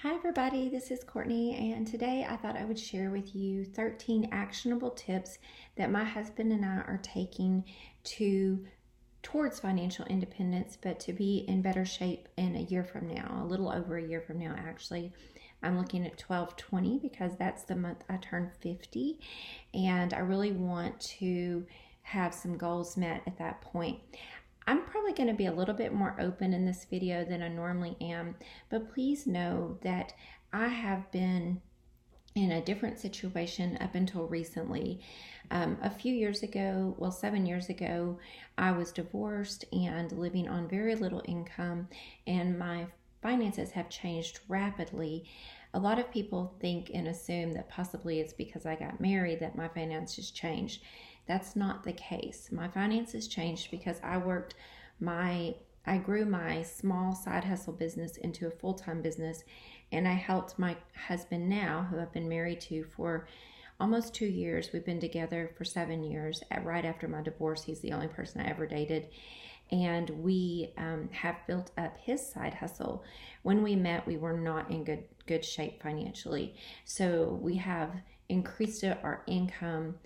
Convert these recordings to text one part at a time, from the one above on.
Hi everybody, this is Courtney, and today I thought I would share with you 13 actionable tips that my husband and I are taking towards financial independence, but to be in better shape in a year from now, a little over a year from now actually. I'm looking at 12/20 because that's the month I turn 50, and I really want to have some goals met at that point. I'm probably going to be a little bit more open in this video than I normally am, but please know that I have been in a different situation up until recently. A few years ago, 7 years ago, I was divorced and living on very little income, and my finances have changed rapidly. A lot of people think and assume that possibly it's because I got married that my finances changed. That's not the case. My finances changed because I grew my small side hustle business into a full-time business, and I helped my husband now, who I've been married to for almost 2 years. We've been together for 7 years. Right after my divorce, he's the only person I ever dated. And we have built up his side hustle. When we met, we were not in good shape financially. So we have increased our income,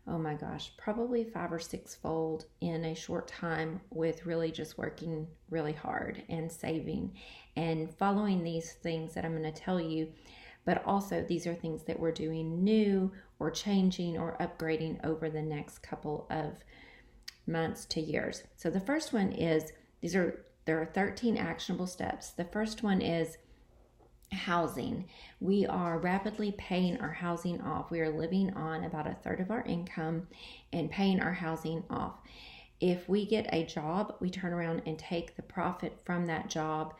oh my gosh, probably 5 or 6-fold in a short time, with really just working really hard and saving and following these things that I'm going to tell you. But also these are things that we're doing new or changing or upgrading over the next couple of months to years. So the first one is, there are 13 actionable steps. The first one is housing. We are rapidly paying our housing off. We are living on about a third of our income and paying our housing off. If we get a job, we turn around and take the profit from that job,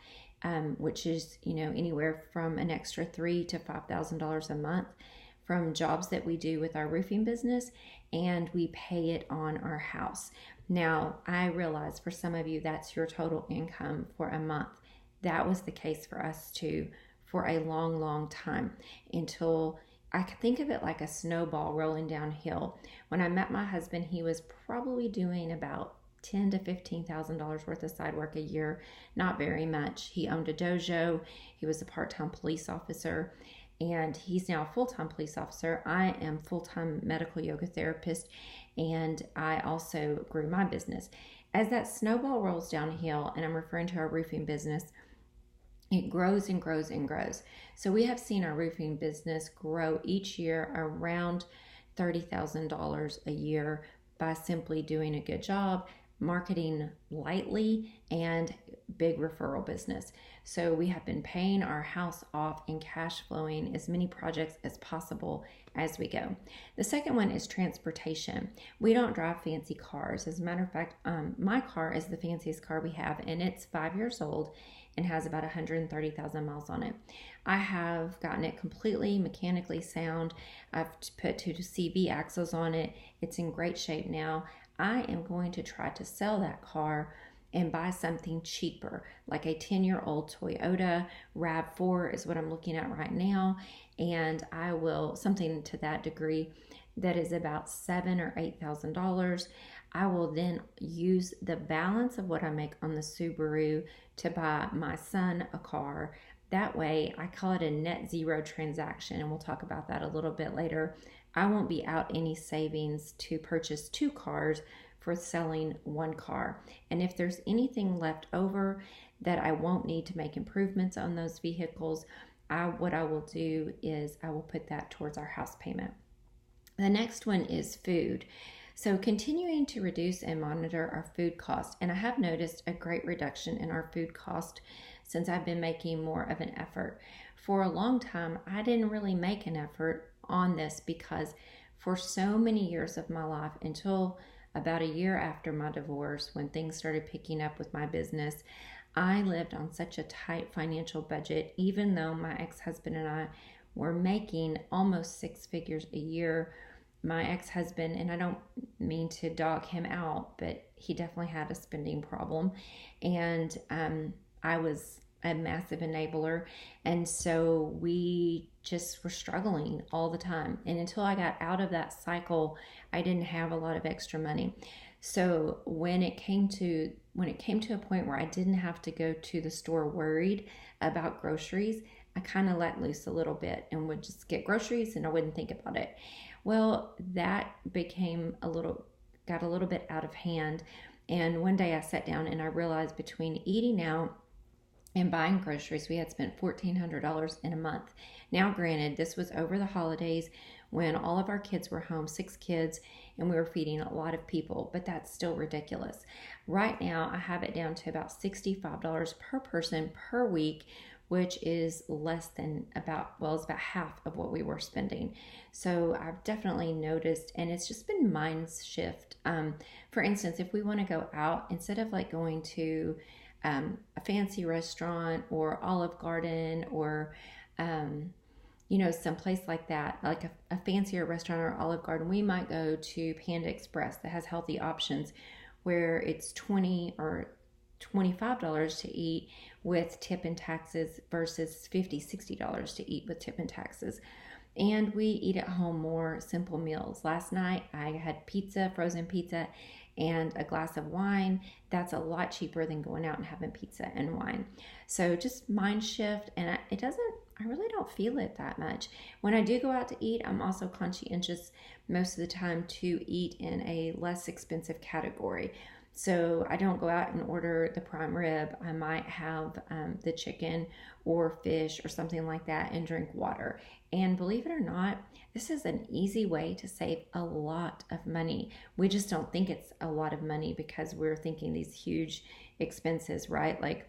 which is anywhere from an extra $3,000 to $5,000 a month from jobs that we do with our roofing business, and we pay it on our house. Now, I realize for some of you that's your total income for a month. That was the case for us too for a long time, until I could think of it like a snowball rolling downhill. When I met my husband, he was probably doing about $10,000 to $15,000 worth of side work a year, not very much. He owned a dojo. He was a part-time police officer, and he's now a full-time police officer. I am full-time medical yoga therapist, and I also grew my business. As that snowball rolls downhill, and I'm referring to our roofing business, it grows and grows and grows. So we have seen our roofing business grow each year around $30,000 a year by simply doing a good job, marketing lightly, and big referral business. So we have been paying our house off and cash flowing as many projects as possible as we go. The second one is transportation. We don't drive fancy cars. As a matter of fact, my car is the fanciest car we have, and it's 5 years old and has about 130,000 miles on it. I have gotten it completely mechanically sound. I've put 2 CV axles on it. It's in great shape now. I am going to try to sell that car and buy something cheaper, like a 10-year-old Toyota RAV4 is what I'm looking at right now, and I will, something to that degree, that is about $7,000 or $8,000. I will then use the balance of what I make on the Subaru to buy my son a car. That way, I call it a net zero transaction, and we'll talk about that a little bit later. I won't be out any savings to purchase 2 cars for selling 1 car. And if there's anything left over that I won't need to make improvements on those vehicles, what I will do is I will put that towards our house payment. The next one is food. So continuing to reduce and monitor our food cost. And I have noticed a great reduction in our food cost since I've been making more of an effort. For a long time, I didn't really make an effort on this because for so many years of my life, until about a year after my divorce, when things started picking up with my business, I lived on such a tight financial budget, even though my ex-husband and I were making almost 6 figures a year. My ex-husband, and I don't mean to dog him out, but he definitely had a spending problem, and I was a massive enabler, and so we just were struggling all the time. And until I got out of that cycle, I didn't have a lot of extra money. So when it came to a point where I didn't have to go to the store worried about groceries, I kind of let loose a little bit and would just get groceries and I wouldn't think about it. Well, that got a little bit out of hand. And one day I sat down and I realized between eating out and buying groceries, we had spent $1,400 in a month. Now, granted, this was over the holidays when all of our kids were home, 6 kids, and we were feeding a lot of people, but that's still ridiculous. Right now, I have it down to about $65 per person per week, which is less than it's about half of what we were spending. So I've definitely noticed, and it's just been mind shift. For instance, if we want to go out, instead of like going to a fancy restaurant or Olive Garden or someplace like that, like a fancier restaurant or Olive Garden, we might go to Panda Express that has healthy options where it's $20 or $25 to eat with tip and taxes versus $50, $60 to eat with tip and taxes. And we eat at home more simple meals. Last night I had pizza, frozen pizza, and a glass of wine. That's a lot cheaper than going out and having pizza and wine. So just mind shift, and I really don't feel it that much. When I do go out to eat, I'm also conscientious most of the time to eat in a less expensive category. So I don't go out and order the prime rib. I might have the chicken or fish or something like that and drink water. And believe it or not, this is an easy way to save a lot of money. We just don't think it's a lot of money because we're thinking these huge expenses, right? Like,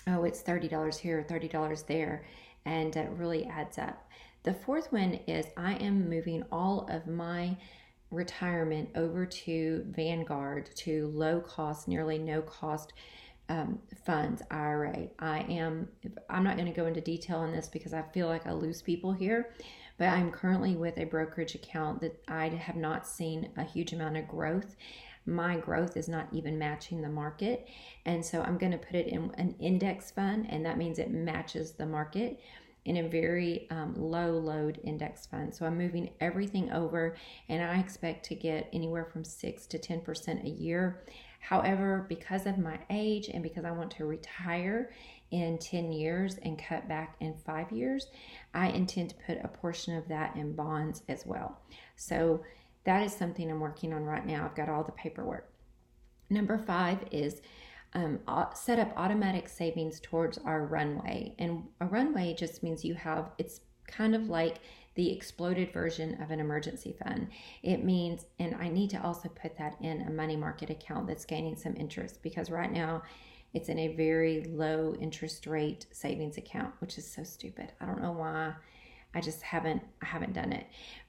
oh, it's $30 here, $30 there, and it really adds up. The fourth one is I am moving all of my retirement over to Vanguard, to low cost, nearly no cost funds, IRA. I'm not going to go into detail on this because I feel like I lose people here, but I'm currently with a brokerage account that I have not seen a huge amount of growth. My growth is not even matching the market. And so I'm going to put it in an index fund, and that means it matches the market in a very low load index fund. So I'm moving everything over, and I expect to get anywhere from 6 to 10% a year. However, because of my age and because I want to retire in 10 years and cut back in 5 years, I intend to put a portion of that in bonds as well. So that is something I'm working on right now. I've got all the paperwork. Number 5 is set up automatic savings towards our runway. And a runway just means it's kind of like the exploded version of an emergency fund. It means, and I need to also put that in a money market account that's gaining some interest, because right now it's in a very low interest rate savings account, which is so stupid. I don't know why. I haven't done it.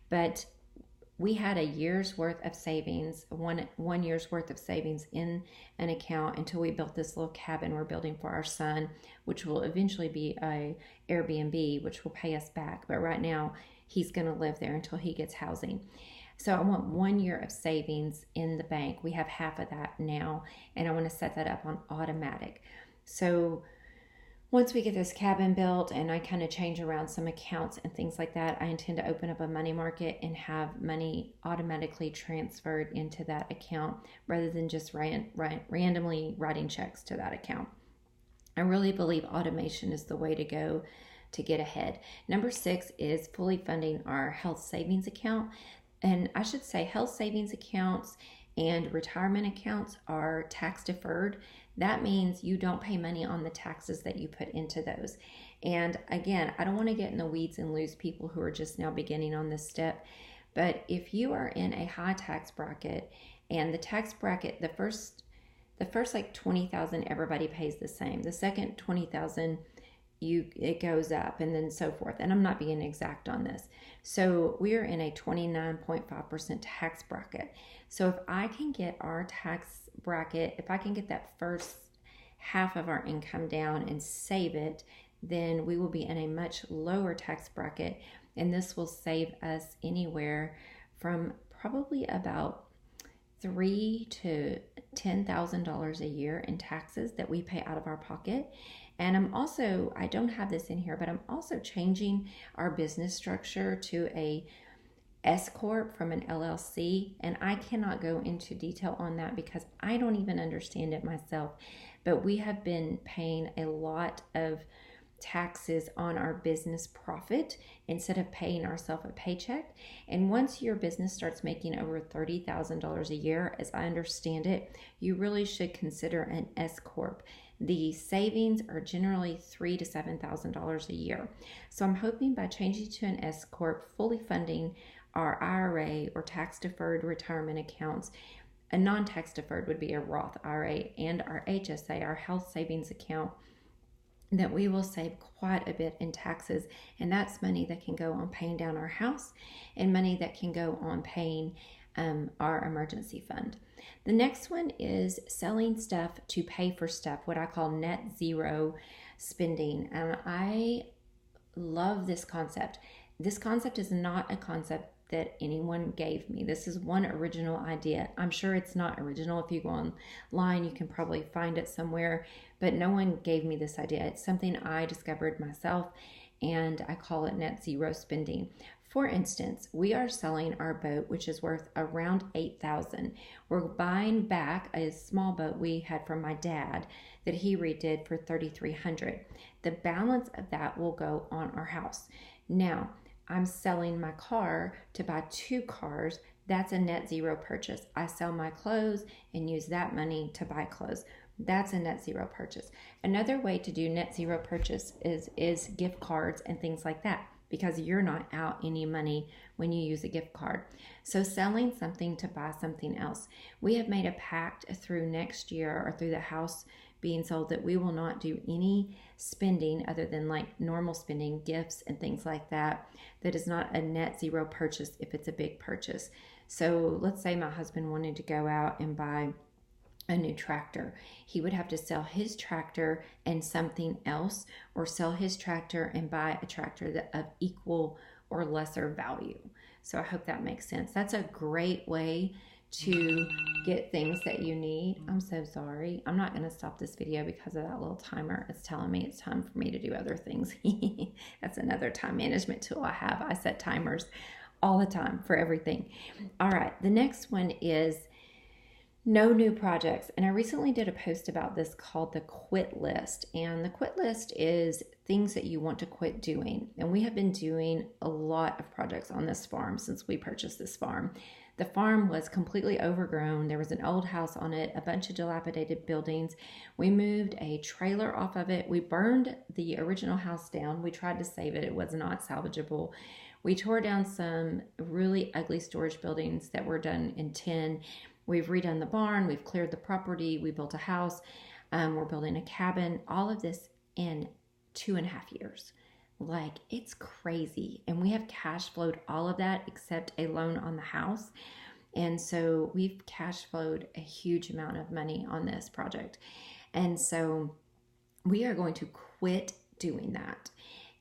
But we had a year's worth of savings, one year's worth of savings in an account until we built this little cabin we're building for our son, which will eventually be a Airbnb, which will pay us back. But right now, he's going to live there until he gets housing. So I want 1 year of savings in the bank. We have half of that now, and I want to set that up on automatic. So once we get this cabin built and I kind of change around some accounts and things like that, I intend to open up a money market and have money automatically transferred into that account rather than just randomly writing checks to that account. I really believe automation is the way to go to get ahead. Number 6 is fully funding our health savings account. And I should say health savings accounts and retirement accounts are tax deferred. That means you don't pay money on the taxes that you put into those. And again, I don't want to get in the weeds and lose people who are just now beginning on this step. But if you are in a high tax bracket, and the tax bracket, the first like 20,000, everybody pays the same. The second 20,000, it goes up, and then so forth. And I'm not being exact on this. So we are in a 29.5% tax bracket. So if I can get our tax bracket, if I can get that first half of our income down and save it, then we will be in a much lower tax bracket. And this will save us anywhere from probably about $3,000 to $10,000 a year in taxes that we pay out of our pocket. And I don't have this in here, but I'm also changing our business structure to a S Corp from an LLC. And I cannot go into detail on that because I don't even understand it myself. But we have been paying a lot of taxes on our business profit instead of paying ourselves a paycheck. And once your business starts making over $30,000 a year, as I understand it, you really should consider an S Corp. The savings are generally $3,000 to $7,000 a year. So I'm hoping by changing to an S Corp, fully funding our IRA or tax deferred retirement accounts, a non-tax deferred would be a Roth IRA, and our HSA, our health savings account, that we will save quite a bit in taxes. And that's money that can go on paying down our house and money that can go on paying our emergency fund. The next one is selling stuff to pay for stuff, what I call net zero spending. I love this concept. This concept is not a concept that anyone gave me. This is one original idea. I'm sure it's not original. If you go online, you can probably find it somewhere, but no one gave me this idea. It's something I discovered myself, and I call it net zero spending. For instance, we are selling our boat, which is worth around $8,000. We're buying back a small boat we had from my dad that he redid for $3,300. The balance of that will go on our house. Now, I'm selling my car to buy 2 cars. That's a net zero purchase. I sell my clothes and use that money to buy clothes. That's a net zero purchase. Another way to do net zero purchase is gift cards and things like that, because you're not out any money when you use a gift card. So selling something to buy something else. We have made a pact through next year, or through the house being sold, that we will not do any spending other than like normal spending, gifts and things like that, that is not a net zero purchase if it's a big purchase. So let's say my husband wanted to go out and buy a new tractor. He would have to sell his tractor and something else, or sell his tractor and buy a tractor of equal or lesser value. So I hope that makes sense. That's a great way to get things that you need. I'm so sorry. I'm not going to stop this video because of that little timer. It's telling me it's time for me to do other things. That's another time management tool I have. I set timers all the time for everything. All right. The next one is no new projects. And I recently did a post about this called the quit list. And the quit list is things that you want to quit doing. And we have been doing a lot of projects on this farm since we purchased this farm. The farm was completely overgrown. There was an old house on it, a bunch of dilapidated buildings. We moved a trailer off of it. We burned the original house down. We tried to save it. It was not salvageable. We tore down some really ugly storage buildings that were done in tin. We've redone the barn. We've cleared the property. We built a house. We're building a cabin. All of this in 2.5 years. Like, it's crazy. And we have cash flowed all of that except a loan on the house. And so we've cash flowed a huge amount of money on this project. And so we are going to quit doing that.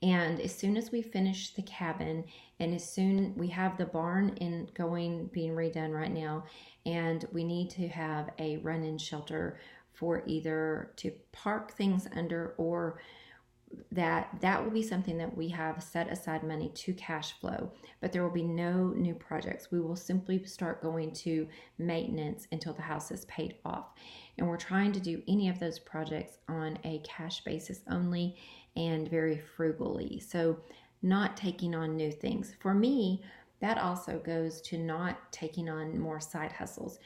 And as soon as we finish the cabin, and as soon we have the barn being redone right now, and we need to have a run-in shelter for either to park things under, or that will be something that we have set aside money to cash flow. But there will be no new projects. We will simply start going to maintenance until the house is paid off. And we're trying to do any of those projects on a cash basis only, and very frugally. So not taking on new things. For me, that also goes to not taking on more side hustles.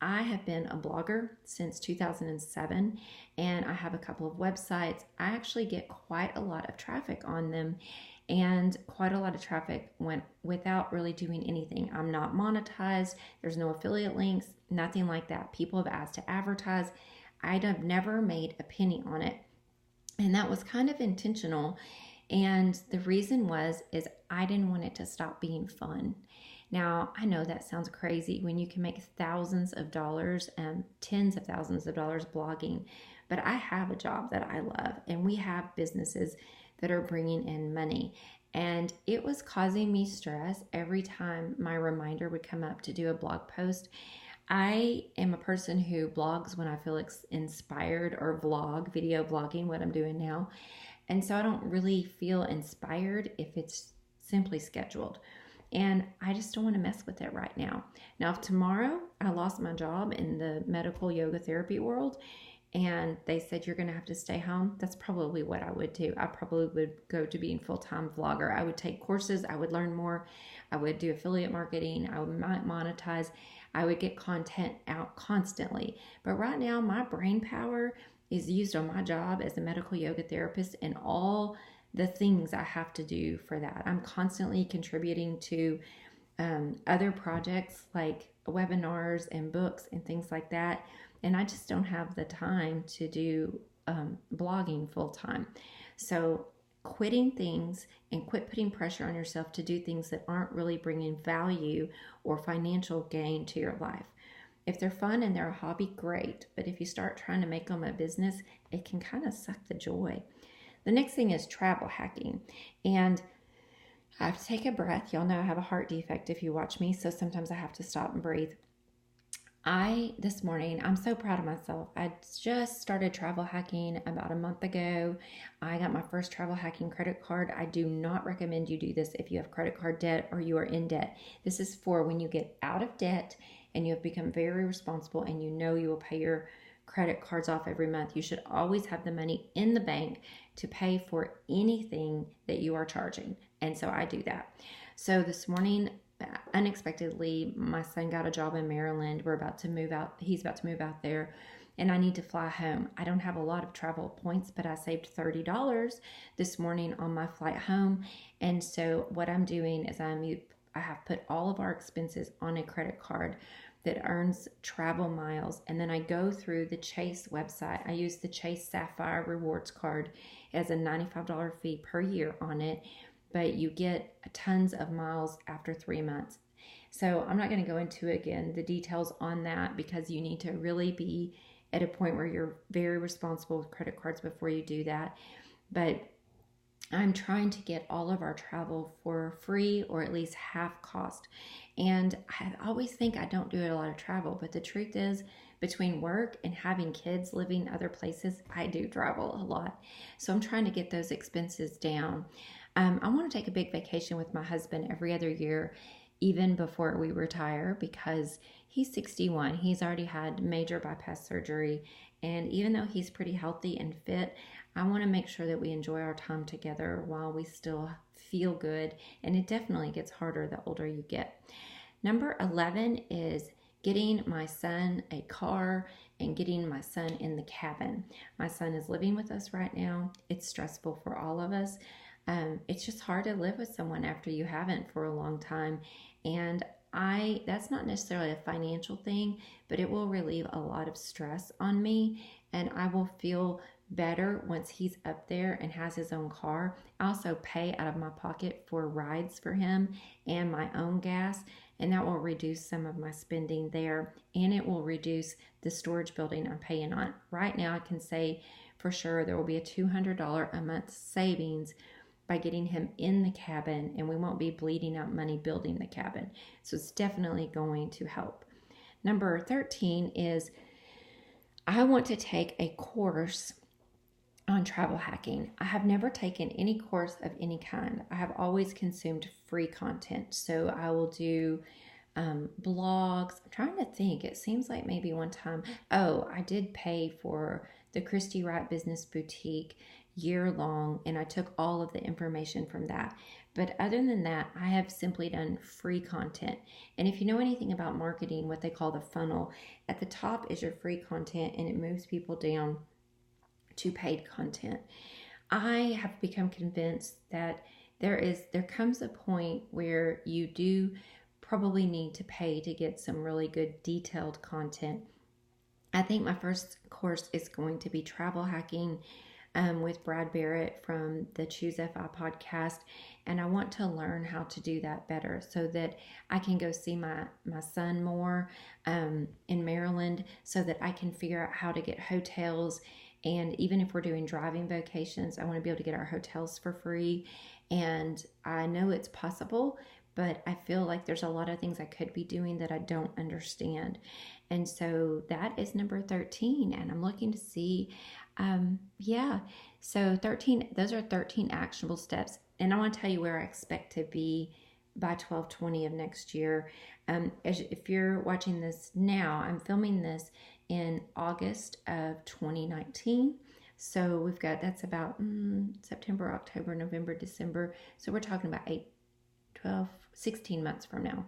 I have been a blogger since 2007, and I have a couple of websites. I actually get quite a lot of traffic on them, and quite a lot of traffic went without really doing anything. I'm not monetized. There's no affiliate links, nothing like that. People have asked to advertise. I'd have never made a penny on it. And that was kind of intentional. And the reason is I didn't want it to stop being fun. Now, I know that sounds crazy when you can make thousands of dollars and tens of thousands of dollars blogging, but I have a job that I love, and we have businesses that are bringing in money. And it was causing me stress every time my reminder would come up to do a blog post. I am a person who blogs when I feel inspired, or vlog, video blogging, what I'm doing now. And so I don't really feel inspired if it's simply scheduled. And I just don't want to mess with it right now. Now, if tomorrow I lost my job in the medical yoga therapy world and they said you're going to have to stay home, that's probably what I would do. I probably would go to being full-time vlogger. I would take courses, I would learn more, I would do affiliate marketing, I would monetize, I would get content out constantly. But right now, my brain power is used on my job as a medical yoga therapist and all the things I have to do for that. I'm constantly contributing to other projects like webinars and books and things like that. And I just don't have the time to do blogging full time. So quitting things and quit putting pressure on yourself to do things that aren't really bringing value or financial gain to your life. If they're fun and they're a hobby, great. But if you start trying to make them a business, it can kind of suck the joy. The next thing is travel hacking. And I have to take a breath. Y'all know I have a heart defect if you watch me, so sometimes I have to stop and breathe. This morning, I'm so proud of myself. I just started travel hacking about a month ago. I got my first travel hacking credit card. I do not recommend you do this if you have credit card debt or you are in debt. This is for when you get out of debt and you have become very responsible and you know you will pay your credit cards off every month. You should always have the money in the bank to pay for anything that you are charging. And so I do that. So this morning, unexpectedly, my son got a job in Maryland. We're about to move out. He's about to move out there, and I need to fly home. I don't have a lot of travel points, but I saved $30 this morning on my flight home. And so what I'm doing is I have put all of our expenses on a credit card that earns travel miles, and then I go through the Chase website. I use the Chase Sapphire Rewards card. It has a $95 fee per year on it, but you get tons of miles after 3 months. So I'm not going to go into, again, the details on that because you need to really be at a point where you're very responsible with credit cards before you do that. But I'm trying to get all of our travel for free or at least half cost. And I always think I don't do a lot of travel, but the truth is, between work and having kids living other places, I do travel a lot. So I'm trying to get those expenses down. I want to take a big vacation with my husband every other year, even before we retire, because he's 61. He's already had major bypass surgery. And even though he's pretty healthy and fit, I want to make sure that we enjoy our time together while we still feel good. And it definitely gets harder the older you get. Number 11 is getting my son a car and getting my son in the cabin. My son is living with us right now. It's stressful for all of us. It's just hard to live with someone after you haven't for a long time. And that's not necessarily a financial thing, but it will relieve a lot of stress on me, and I will feel better once he's up there and has his own car. I also pay out of my pocket for rides for him and my own gas, and that will reduce some of my spending there, and it will reduce the storage building I'm paying on. Right now, I can say for sure there will be a $200 a month savings by getting him in the cabin, and we won't be bleeding out money building the cabin. So it's definitely going to help. Number 13 is I want to take a course on travel hacking. I have never taken any course of any kind. I have always consumed free content. So I will do blogs. I'm trying to think. It seems like maybe one time, I did pay for the Christy Wright Business Boutique year long, and I took all of the information from that. But other than that, I have simply done free content. And if you know anything about marketing, what they call the funnel, at the top is your free content, and it moves people down to paid content. I have become convinced that there comes a point where you do probably need to pay to get some really good detailed content. I think my first course is going to be travel hacking with Brad Barrett from the Choose FI podcast. And I want to learn how to do that better so that I can go see my son more in Maryland, so that I can figure out how to get hotels. And even if we're doing driving vacations, I want to be able to get our hotels for free. And I know it's possible, but I feel like there's a lot of things I could be doing that I don't understand. And so that is number 13. And I'm looking to see, so 13, those are 13 actionable steps. And I want to tell you where I expect to be by 12/20 of next year. If you're watching this now, I'm filming this in August of 2019. So we've got, that's about September, October, November, December. So we're talking about 8, 12, 16 months from now.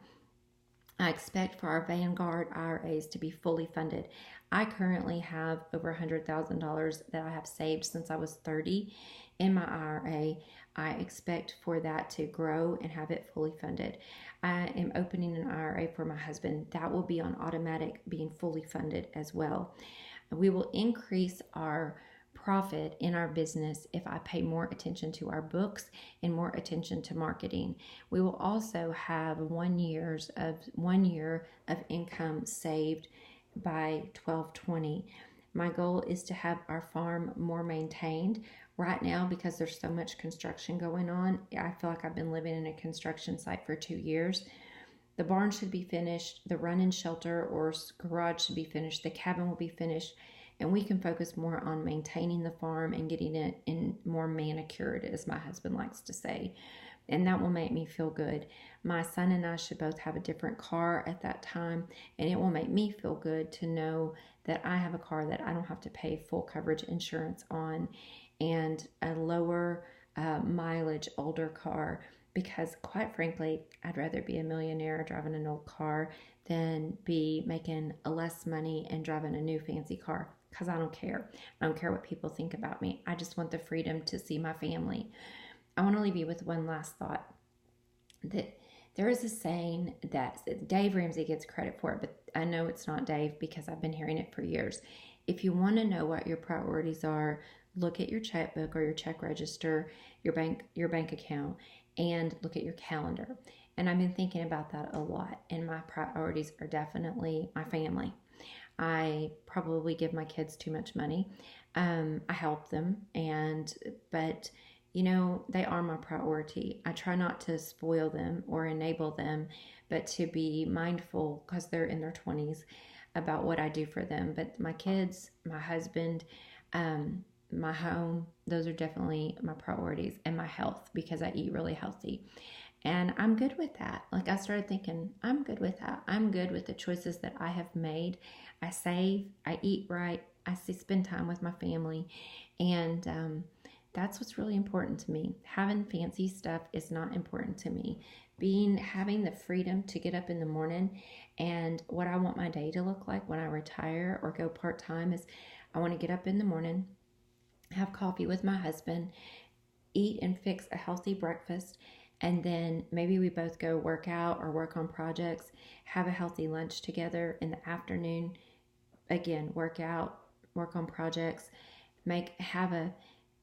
I expect for our Vanguard IRAs to be fully funded. I currently have over $100,000 that I have saved since I was 30 in my IRA. I expect for that to grow and have it fully funded. I am opening an IRA for my husband. That will be on automatic, being fully funded as well. We will increase our profit in our business if I pay more attention to our books and more attention to marketing. We will also have 1 year of income saved by 12/20. My goal is to have our farm more maintained. Right now, because there's so much construction going on, I feel like I've been living in a construction site for 2 years. The barn should be finished, the run-in shelter or garage should be finished, the cabin will be finished, and we can focus more on maintaining the farm and getting it in more manicured, as my husband likes to say. And that will make me feel good. My son and I should both have a different car at that time, and it will make me feel good to know that I have a car that I don't have to pay full coverage insurance on, and a lower mileage, older car, because quite frankly, I'd rather be a millionaire driving an old car than be making less money and driving a new fancy car, because I don't care. I don't care what people think about me. I just want the freedom to see my family. I want to leave you with one last thought, that there is a saying that Dave Ramsey gets credit for it, but I know it's not Dave because I've been hearing it for years. If you want to know what your priorities are, look at your checkbook or your check register, your bank account, and look at your calendar. And I've been thinking about that a lot, and my priorities are definitely my family. I probably give my kids too much money. I help them, but you know, they are my priority. I try not to spoil them or enable them, but to be mindful, because they're in their 20s, about what I do for them. But my kids, my husband, my home, those are definitely my priorities, and my health, because I eat really healthy. And I'm good with that. Like, I started thinking, I'm good with that. I'm good with the choices that I have made. I save, I eat right, I spend time with my family, and that's what's really important to me. Having fancy stuff is not important to me. Having the freedom to get up in the morning, and what I want my day to look like when I retire or go part-time is, I want to get up in the morning, have coffee with my husband, eat and fix a healthy breakfast, and then maybe we both go work out or work on projects, have a healthy lunch together in the afternoon, again, work out, work on projects, have a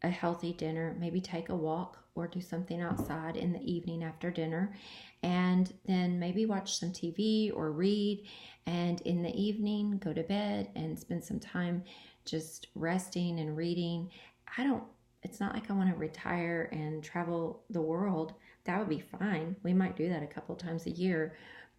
healthy dinner, maybe take a walk or do something outside in the evening after dinner, and then maybe watch some TV or read, and in the evening go to bed and spend some time just resting and reading. It's not like I want to retire and travel the world. That would be fine. We might do that a couple times a year,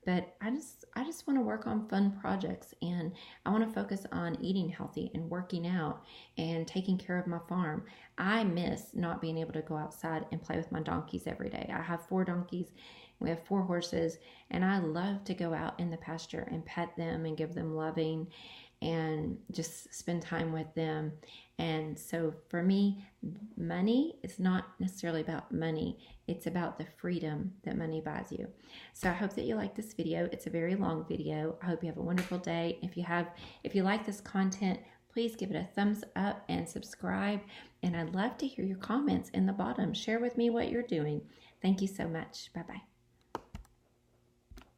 but I just want to work on fun projects, and I want to focus on eating healthy and working out and taking care of my farm. I miss not being able to go outside and play with my donkeys every day. I have 4 donkeys. We have 4 horses, and I love to go out in the pasture and pet them and give them loving and just spend time with them. And so for me, money is not necessarily about money. It's about the freedom that money buys you. So I hope that you like this video. It's a very long video. I hope you have a wonderful day. If you like this content, please give it a thumbs up and subscribe. And I'd love to hear your comments in the bottom. Share with me what you're doing. Thank you so much. Bye-bye.